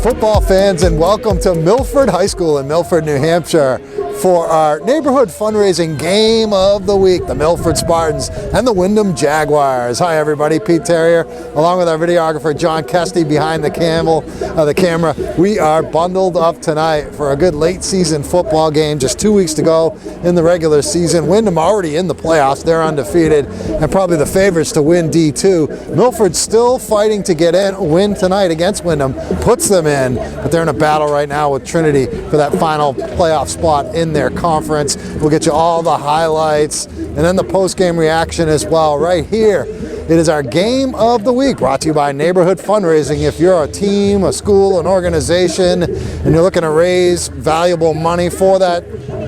football fans, and welcome to Milford High School in Milford, New Hampshire for our neighborhood fundraising game of the week, the Milford Spartans and the Windham Jaguars. Hi everybody, Pete Terrier, along with our videographer John Kesty behind the camera. We are bundled up tonight for a good late season football game, just 2 weeks to go in the regular season. Windham already in the playoffs, they're undefeated and probably the favorites to win D2. Milford still fighting to get in. Win tonight against Windham puts them in, but they're in a battle right now with Trinity for that final playoff spot in their conference. We'll get you all the highlights and then the post-game reaction as well right here. It is our game of the week, brought to you by Neighborhood Fundraising. If you're a team, a school, an organization, and you're looking to raise valuable money for that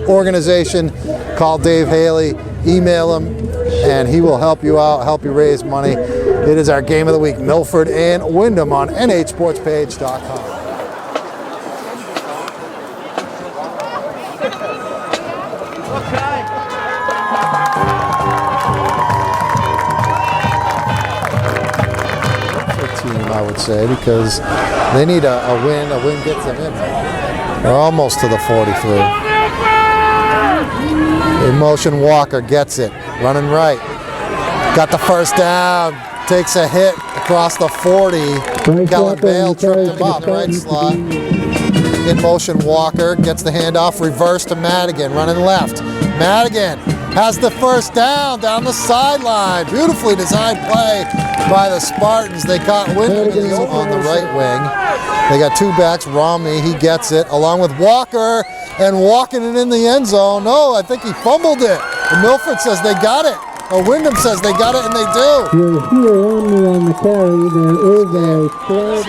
organization, call Dave Haley, email him, and he will help you out, help you raise money. It is our game of the week, Milford and Windham on nhsportspage.com. I would say, because they need a win. A win gets them in. They're almost to the 43. In motion, Walker gets it, running right. Got the first down, takes a hit across the 40. Kellen Bale tripped him up, right slot. In motion, Walker gets the handoff, reverse to Madigan, running left. Madigan has the first down the sideline. Beautifully designed play by the Spartans. They caught Windham on the right wing. They got two backs. Romney, he gets it, along with Walker, and walking it in the end zone. No, I think he fumbled it. And Milford says they got it. Or Windham says they got it, and they do. You're here only on the carry. There is a flag.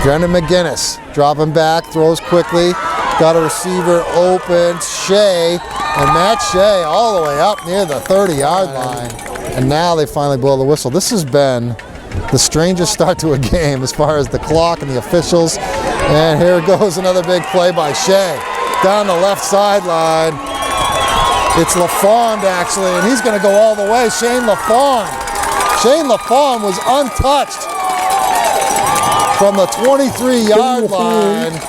Brendan McGinnis dropping back, throws quickly. Got a receiver open, Shea, and Matt Shea all the way up near the 30-yard line. And now they finally blow the whistle. This has been the strangest start to a game as far as the clock and the officials. And here goes another big play by Shea. Down the left sideline. It's LaFond actually, and he's gonna go all the way. Shane LaFond. Shane LaFond was untouched from the 23-yard line.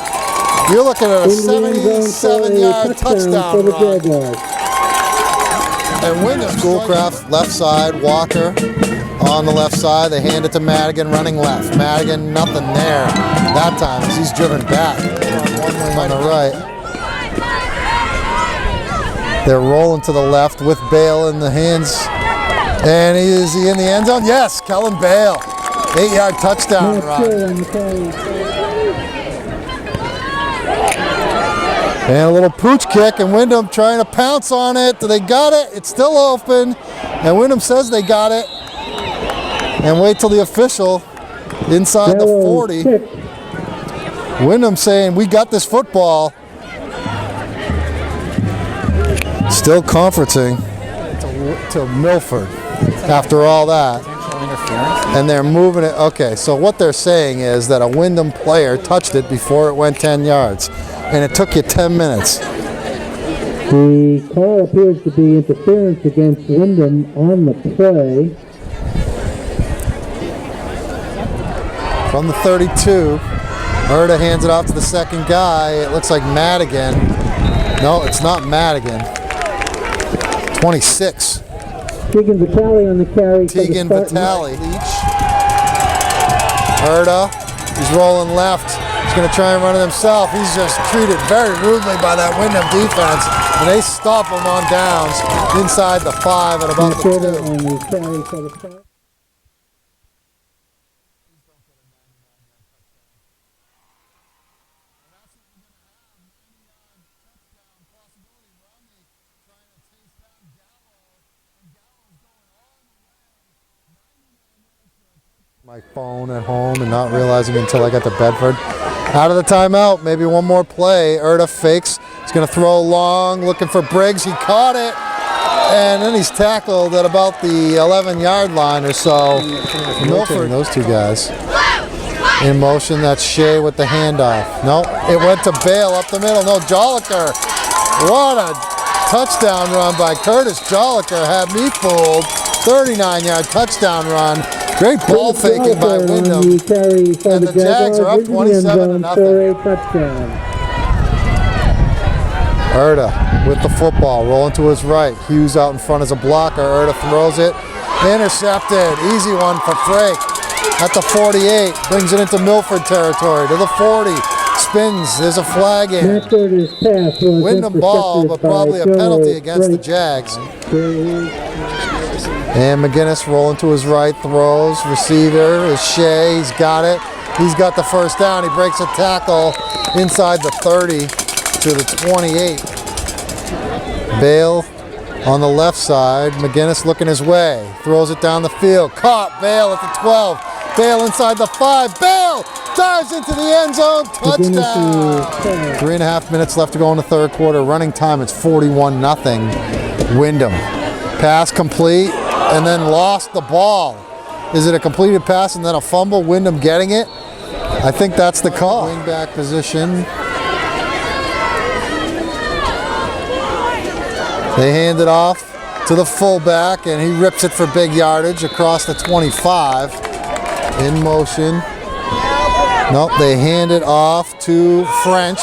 You're looking at a 77-yard touchdown run. And Windham, Schoolcraft, left side, Walker on the left side. They hand it to Madigan, running left. Madigan, nothing there that time as he's driven back. On the right. They're rolling to the left with Bale in the hands. And is he in the end zone? Yes, Kellen Bale. 8-yard touchdown run. And a little pooch kick, and Windham trying to pounce on it. They got it. It's still open. And Windham says they got it. And wait till the official inside the 40. Windham saying, we got this football. Still conferencing to Milford after all that. And they're moving it. Okay, so what they're saying is that a Windham player touched it before it went 10 yards. And it took you 10 minutes. The call appears to be interference against Windham on the play. From the 32, Erda hands it off to the second guy. It looks like Madigan. No, it's not Madigan. 26. Tegan Vitale on the carry. Tegan Vitale. Erda, he's rolling left. He's going to try and run it himself. He's just treated very rudely by that Windham defense. And they stop him on downs inside the 5 at about the 2. My phone at home and not realizing until I got to Bedford. Out of the timeout, maybe one more play. Erda fakes. He's going to throw long, looking for Briggs. He caught it, and then he's tackled at about the 11-yard line or so. Milford, those two guys. In motion, that's Shea with the handoff. No, it went to Bale up the middle. No, Joliker. What a touchdown run by Curtis Joliker. Had me fooled. 39-yard touchdown run. Great ball faking by Windham. And the Jags are up 27-0. For a touchdown. Erda with the football, rolling to his right. Hughes out in front as a blocker. Erda throws it. Intercepted. Easy one for Frake. At the 48. Brings it into Milford territory. To the 40. Spins. There's a flag in. Windham ball, but probably a penalty against the Jags. And McGinnis rolling to his right. Throws. Receiver is Shea. He's got it. He's got the first down. He breaks a tackle inside the 30. To the 28. Bale on the left side. McGinnis looking his way. Throws it down the field. Caught. Bale at the 12. Bale inside the 5. Bale dives into the end zone. Touchdown. 3.5 minutes left to go in the third quarter. Running time, it's 41-0. Windham. Pass complete and then lost the ball. Is it a completed pass and then a fumble? Windham getting it? I think that's the call. Wingback position. They hand it off to the fullback, and he rips it for big yardage across the 25. In motion. Nope, they hand it off to French,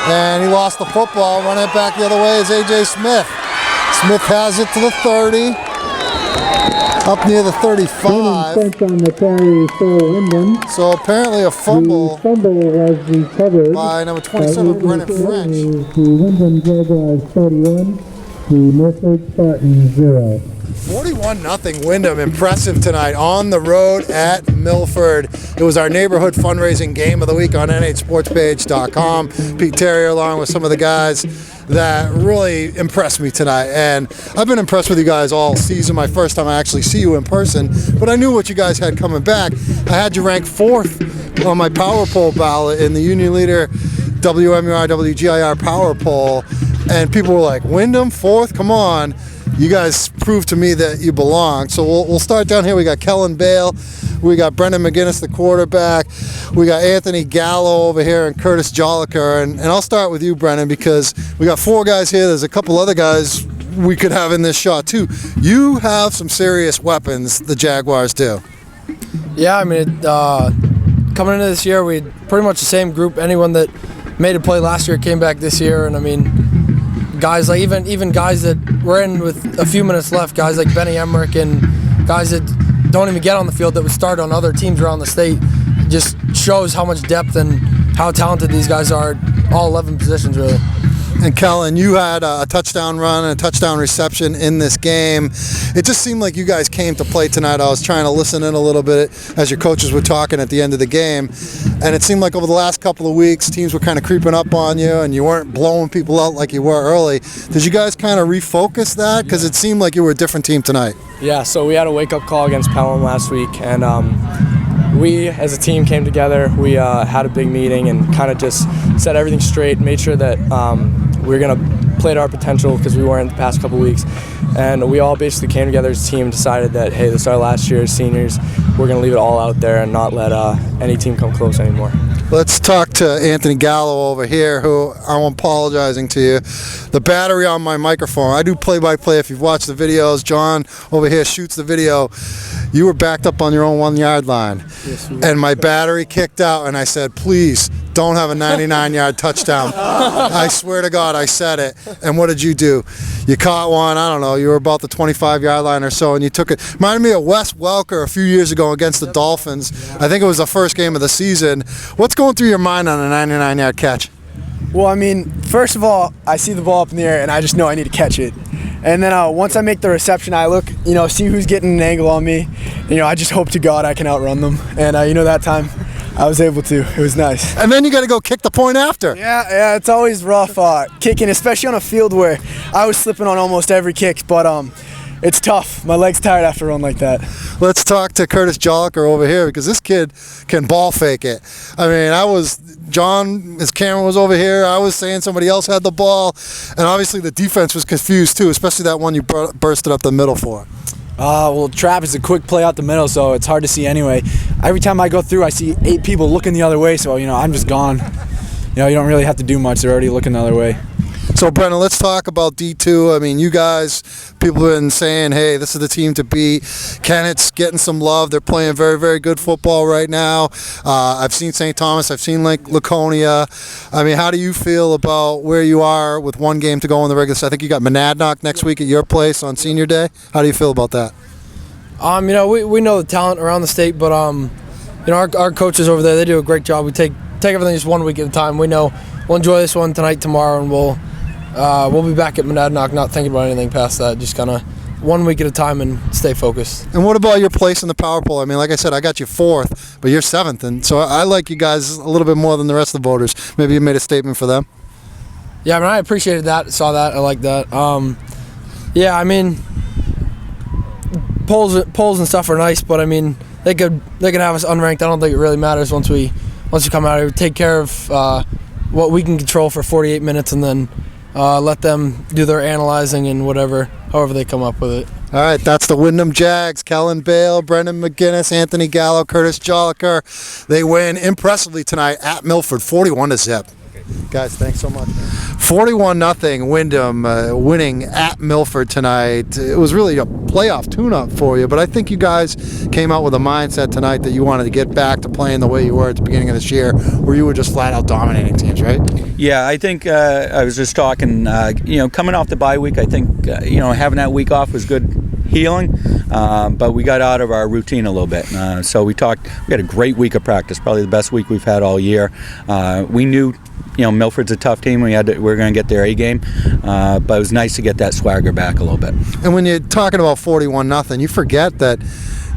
and he lost the football. Running it back the other way is A.J. Smith. Smith has it to the 30. Up near the 35. French on the carry for Windham. So apparently a fumble. The fumble was recovered by number 27, Brennan French. The Windham Jaguars 31. The Milford Spartans 0. 41-0 Windham. Impressive tonight on the road at Milford. It was our neighborhood fundraising game of the week on nhsportspage.com. Pete Terrier along with some of the guys that really impressed me tonight. And I've been impressed with you guys all season. My first time I actually see you in person. But I knew what you guys had coming back. I had you ranked 4th on my power poll ballot in the Union Leader WMUR WGIR power poll. And people were like, Windham, 4th? Come on. You guys proved to me that you belong. So we'll start down here. We got Kellen Bale. We got Brendan McGinnis, the quarterback. We got Anthony Gallo over here and Curtis Joliker. And I'll start with you, Brendan, because we got 4 guys here. There's a couple other guys we could have in this shot, too. You have some serious weapons, the Jaguars do. Yeah, I mean, coming into this year, we had pretty much the same group. Anyone that made a play last year came back this year. And, I mean, guys like even guys that were in with a few minutes left, guys like Benny Emmerich and guys that don't even get on the field that would start on other teams around the state, just shows how much depth and how talented these guys are at all 11 positions, really. And Kellen, you had a touchdown run and a touchdown reception in this game. It just seemed like you guys came to play tonight. I was trying to listen in a little bit as your coaches were talking at the end of the game. And it seemed like over the last couple of weeks, teams were kind of creeping up on you and you weren't blowing people out like you were early. Did you guys kind of refocus that? Because it seemed like you were a different team tonight. Yeah, so we had a wake-up call against Pelham last week. And we, as a team, came together. We had a big meeting and kind of just set everything straight, made sure that we were going to play to our potential because we weren't the past couple weeks. And we all basically came together as a team and decided that, hey, this is our last year as seniors. We're going to leave it all out there and not let any team come close anymore. Let's talk to Anthony Gallo over here, who I'm apologizing to you. The battery on my microphone, I do play-by-play. If you've watched the videos, John over here shoots the video. You were backed up on your own 1-yard line. Yes, and my battery kicked out, and I said, please, don't have a 99-yard touchdown. I swear to God, I said it. And what did you do? You caught one, I don't know, you were about the 25-yard line or so, and you took it. Reminded me of Wes Welker a few years ago against the Dolphins. I think it was the first game of the season. What's going through your mind on a 99-yard catch? Well, I mean, first of all, I see the ball up in the air, and I just know I need to catch it. And then once I make the reception, I look, see who's getting an angle on me. I just hope to God I can outrun them. And, that time I was able to. It was nice. And then you got to go kick the point after. Yeah, it's always rough kicking, especially on a field where I was slipping on almost every kick. But it's tough. My leg's tired after a run like that. Let's talk to Curtis Joliker over here because this kid can ball fake it. I mean, John, his camera was over here. I was saying somebody else had the ball. And obviously the defense was confused too, especially that one you bursted up the middle for. Well, trap is a quick play out the middle, so it's hard to see anyway. Every time I go through, I see 8 people looking the other way, so, I'm just gone. You don't really have to do much. They're already looking the other way. So, Brennan, let's talk about D2. I mean, you guys, people have been saying, hey, this is the team to beat. Kennett's getting some love. They're playing very, very good football right now. I've seen St. Thomas. I've seen Laconia. I mean, how do you feel about where you are with one game to go in the regular season? I think you got Monadnock next week at your place on Senior Day. How do you feel about that? We know the talent around the state, but our coaches over there, they do a great job. We take everything just 1 week at a time. We know we'll enjoy this one tonight, tomorrow, and we'll be back at Monadnock, not thinking about anything past that. Just kind of 1 week at a time and stay focused. And what about your place in the power poll? I mean, like I said, I got you 4th, but you're 7th, and so I like you guys a little bit more than the rest of the voters. Maybe you made a statement for them. Yeah, I appreciated that. Saw that. I like that. Polls and stuff are nice, but they could have us unranked. I don't think it really matters once we come out here. We take care of what we can control for 48 minutes, and then let them do their analyzing and however they come up with it. All right, that's the Windham Jags. Kellen Bale, Brendan McGinnis, Anthony Gallo, Curtis Jolliker. They win impressively tonight at Milford, 41-0. Guys, thanks so much. 41-0 Windham winning at Milford tonight. It was really a playoff tune-up for you, but I think you guys came out with a mindset tonight that you wanted to get back to playing the way you were at the beginning of this year, where you were just flat-out dominating teams, right? Yeah, I think I was just talking, coming off the bye week, I think, having that week off was good healing, but we got out of our routine a little bit. So we had a great week of practice, probably the best week we've had all year. We knew Milford's a tough team. We were going to get their A game, but it was nice to get that swagger back a little bit. And when you're talking about 41-0, you forget that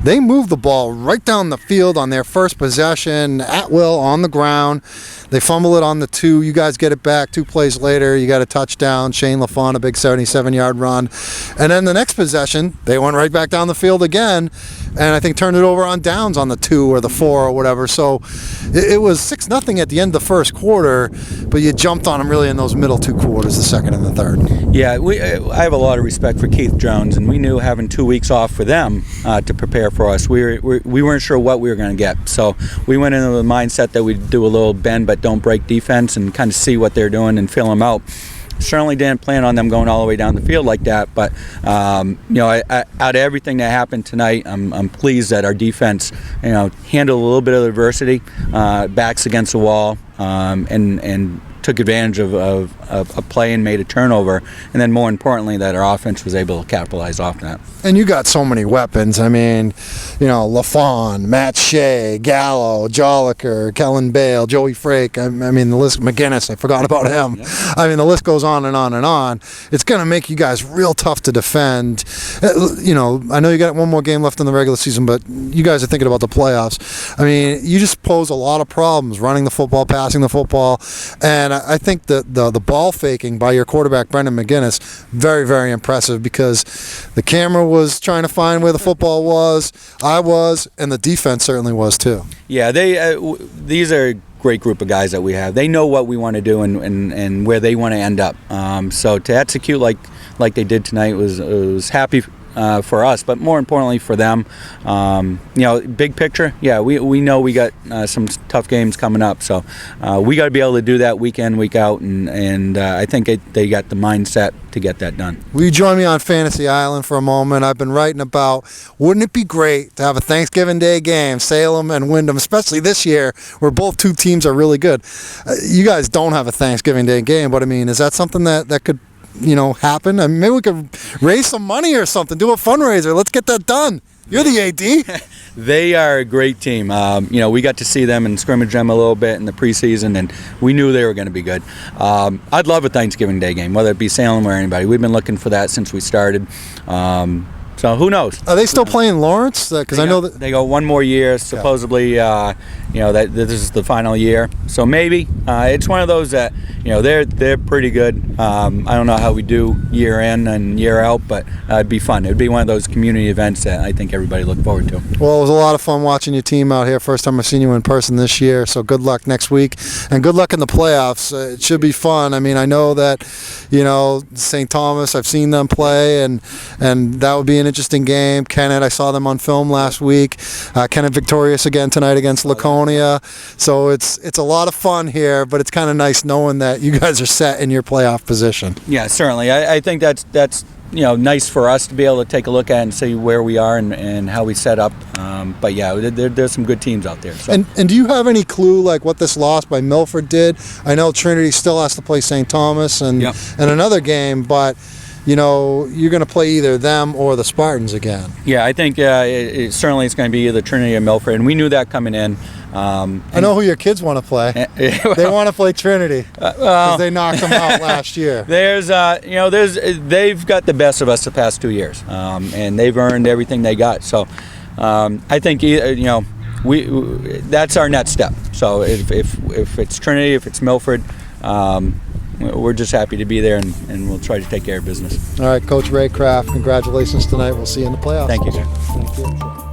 they moved the ball right down the field on their first possession, at will, on the ground. They fumble it on the 2. You guys get it back 2 plays later. You got a touchdown. Shane LaFawn, a big 77-yard run. And then the next possession, they went right back down the field again, and I think turned it over on downs on the 2 or the 4 or whatever. So it was 6-0 at the end of the first quarter, but you jumped on them really in those middle 2 quarters, the second and the third. Yeah, I have a lot of respect for Keith Jones, and we knew having 2 weeks off for them to prepare for us. We weren't sure what we were going to get, so we went into the mindset that we'd do a little bend but don't break defense and kind of see what they're doing and fill them out. Certainly didn't plan on them going all the way down the field like that, but out of everything that happened tonight, I'm pleased that our defense handled a little bit of adversity, backs against the wall, and took advantage of a play and made a turnover, and then more importantly that our offense was able to capitalize off that. And you got so many weapons. I mean, LaFawn, Matt Shea, Gallo, Jolliker, Kellen Bale, Joey Frake. I mean, the list, McGinnis, I forgot about him. Yeah. I mean, the list goes on and on and on. It's going to make you guys real tough to defend. I know you got one more game left in the regular season, but you guys are thinking about the playoffs. I mean, you just pose a lot of problems running the football, passing the football, and I think that the ball faking by your quarterback, Brendan McGinnis, very, very impressive, because the camera was trying to find where the football was, I was, and the defense certainly was too. Yeah, these are a great group of guys that we have. They know what we want to do and where they want to end up. So to execute like they did tonight was happy for us, but more importantly for them. Big picture, yeah, we know we got some tough games coming up, so we got to be able to do that week in, week out, and I think they got the mindset to get that done. Will you join me on Fantasy Island for a moment? I've been writing about, wouldn't it be great to have a Thanksgiving Day game, Salem and Windham, especially this year where both 2 teams are really good. You guys don't have a Thanksgiving Day game, but I mean, is that something that could happen? I mean, maybe we could raise some money or something, do a fundraiser. Let's get that done. You're the AD. They are a great team. We got to see them and scrimmage them a little bit in the preseason, and we knew they were going to be good. I'd love a Thanksgiving Day game, whether it be Salem or anybody. We've been looking for that since we started. So who knows? Are they still playing Lawrence? Because I know that they go one more year. Supposedly, that this is the final year. So maybe it's one of those that they're pretty good. I don't know how we do year in and year out, but it'd be fun. It'd be one of those community events that I think everybody look forward to. Well, it was a lot of fun watching your team out here. First time I've seen you in person this year. So good luck next week, and good luck in the playoffs. It should be fun. I mean, I know that St. Thomas. I've seen them play, and that would be an interesting game. Kennett, I saw them on film last week. Kennett victorious again tonight against Laconia. So it's a lot of fun here, but it's kind of nice knowing that you guys are set in your playoff position. Yeah, certainly. I think that's nice for us to be able to take a look at and see where we are and how we set up. But yeah, there's some good teams out there. So. And do you have any clue like what this loss by Milford did? I know Trinity still has to play St. Thomas and another game, but you're going to play either them or the Spartans again. Yeah, I think certainly it's going to be either Trinity or Milford, and we knew that coming in. I know who your kids want to play. They want to play Trinity because they knocked them out last year. They've got the best of us the past 2 years, and they've earned everything they got. So I think that's our next step. So if it's Trinity, if it's Milford, we're just happy to be there, and we'll try to take care of business. All right, Coach Ray Kraft, congratulations tonight. We'll see you in the playoffs. Thank you, sir. Thank you.